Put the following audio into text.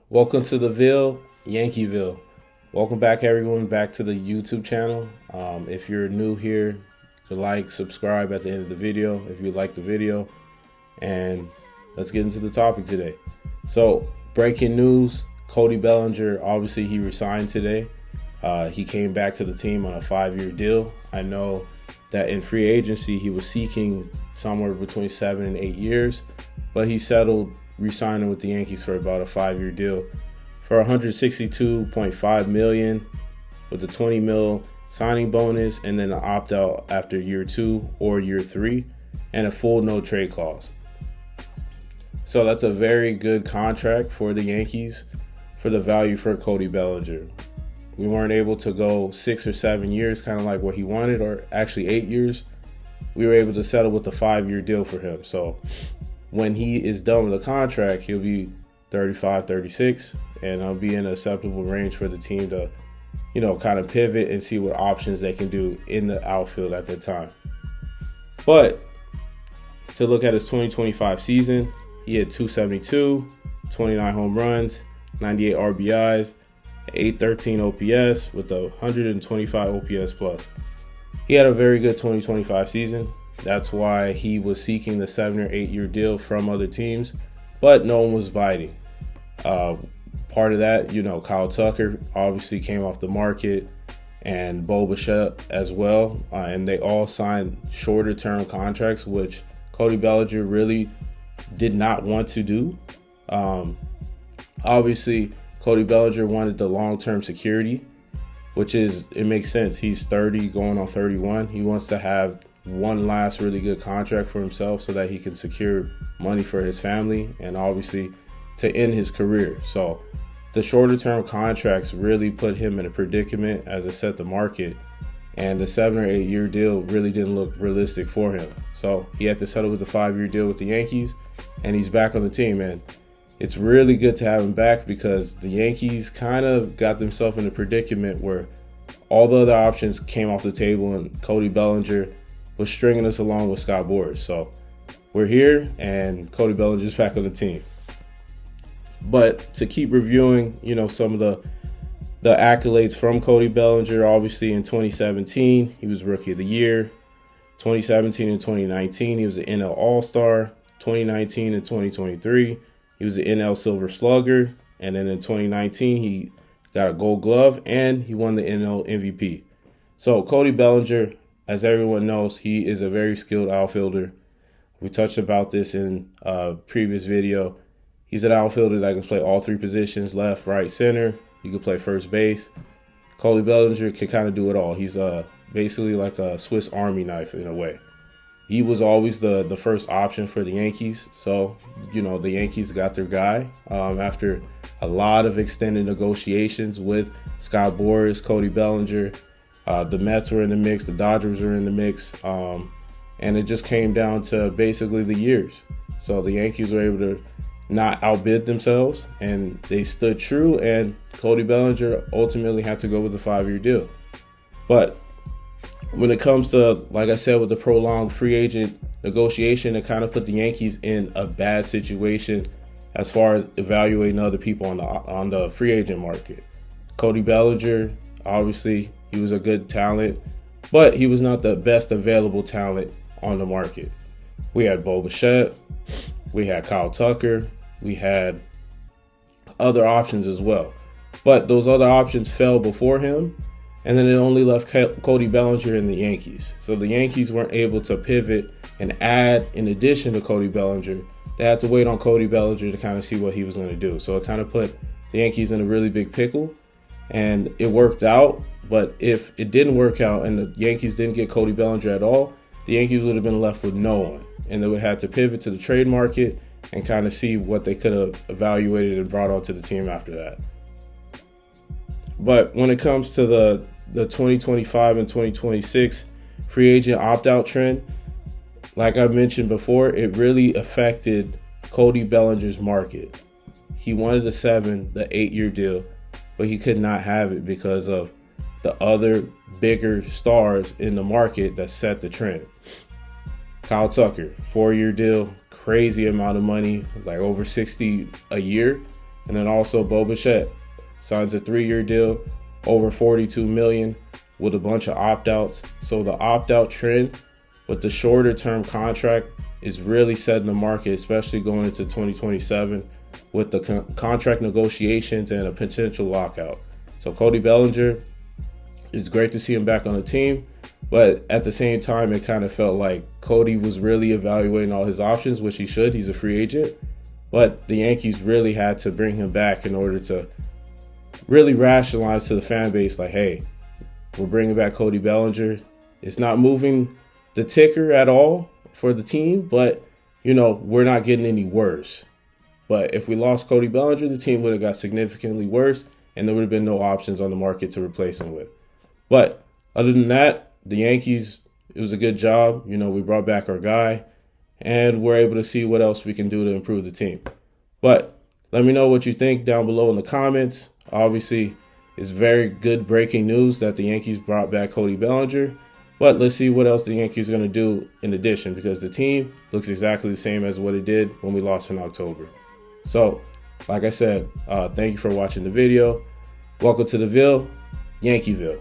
Welcome to the Ville, Yankeeville. Welcome back, everyone, back to the YouTube channel. If you're new here, to like, subscribe at the end of the video if you like the video. And let's get into the topic today. So, breaking news, Cody Bellinger, obviously he resigned today. He came back to the team on a 5-year deal. I know that in free agency, he was seeking somewhere between 7 and 8 years, but he settled re-signing with the Yankees for about a 5-year deal for $162.5 million with a $20 million signing bonus and then an opt-out after year 2 or year 3 and a full no trade clause. So that's a very good contract for the Yankees for the value for Cody Bellinger. We weren't able to go 6 or 7 years, kind of like what he wanted, or actually 8 years. We were able to settle with a 5-year deal for him. So when he is done with the contract, he'll be 35, 36, and I'll be in an acceptable range for the team to, kind of pivot and see what options they can do in the outfield at that time. But to look at his 2025 season, he had 272, 29 home runs, 98 RBIs, 813 OPS with a 125 OPS plus. He had a very good 2025 season. That's why he was seeking the 7 or 8 year deal from other teams, but no one was biting. Part of that, Kyle Tucker obviously came off the market, and Bo Bichette as well, and they all signed shorter term contracts, which Cody Bellinger really did not want to do. Obviously, Cody Bellinger wanted the long-term security, it makes sense. He's 30 going on 31. He wants to have one last really good contract for himself so that he can secure money for his family and obviously to end his career. So the shorter term contracts really put him in a predicament as it set the market, and the 7 or 8 year deal really didn't look realistic for him. So he had to settle with the 5-year deal with the Yankees, and he's back on the team. And it's really good to have him back because the Yankees kind of got themselves in a predicament where all the other options came off the table and Cody Bellinger was stringing us along with Scott Boras. So we're here and Cody Bellinger's back on the team. But to keep reviewing, some of the accolades from Cody Bellinger, obviously in 2017, he was Rookie of the Year. 2017 and 2019, he was an NL All-Star. 2019 and 2023, he was an NL Silver Slugger. And then in 2019, he got a Gold Glove and he won the NL MVP. So Cody Bellinger, as everyone knows, he is a very skilled outfielder. We touched about this in a previous video. He's an outfielder that can play all 3 positions, left, right, center. He can play first base. Cody Bellinger can kind of do it all. He's basically like a Swiss Army knife in a way. He was always the first option for the Yankees. So, the Yankees got their guy after a lot of extended negotiations with Scott Boras, Cody Bellinger. The Mets were in the mix. The Dodgers were in the mix. And it just came down to basically the years. So the Yankees were able to not outbid themselves, and they stood true, and Cody Bellinger ultimately had to go with the 5-year deal. But when it comes to, like I said, with the prolonged free agent negotiation, it kind of put the Yankees in a bad situation as far as evaluating other people on the free agent market. Cody Bellinger, obviously, he was a good talent, but he was not the best available talent on the market. We had Bo Bichette, we had Kyle Tucker, we had other options as well. But those other options fell before him, and then it only left Cody Bellinger and the Yankees. So the Yankees weren't able to pivot and add in addition to Cody Bellinger. They had to wait on Cody Bellinger to kind of see what he was going to do. So it kind of put the Yankees in a really big pickle, and it worked out. But if it didn't work out and the Yankees didn't get Cody Bellinger at all, the Yankees would have been left with no one, and they would have to pivot to the trade market and kind of see what they could have evaluated and brought onto the team after that. But when it comes to the 2025 and 2026 free agent opt-out trend, like I mentioned before, it really affected Cody Bellinger's market. He wanted the 8-year deal, but he could not have it because of the other bigger stars in the market that set the trend. Kyle Tucker, 4-year deal, crazy amount of money, like over $60 a year. And then also Bo Bichette signs a 3-year deal, over $42 million, with a bunch of opt-outs. So the opt-out trend with the shorter term contract is really setting the market, especially going into 2027 with the contract negotiations and a potential lockout. So Cody Bellinger, it's great to see him back on the team, but at the same time, it kind of felt like Cody was really evaluating all his options, which he should. He's a free agent, but the Yankees really had to bring him back in order to really rationalize to the fan base, like, hey, we're bringing back Cody Bellinger. It's not moving the ticker at all for the team, but, you know, we're not getting any worse. But if we lost Cody Bellinger, the team would have got significantly worse, and there would have been no options on the market to replace him with. But other than that, the Yankees, it was a good job. You know, we brought back our guy, and we're able to see what else we can do to improve the team. But let me know what you think down below in the comments. Obviously, it's very good breaking news that the Yankees brought back Cody Bellinger. But let's see what else the Yankees are going to do in addition, because the team looks exactly the same as what it did when we lost in October. So, like I said, thank you for watching the video. Welcome to the Ville, Yankeeville.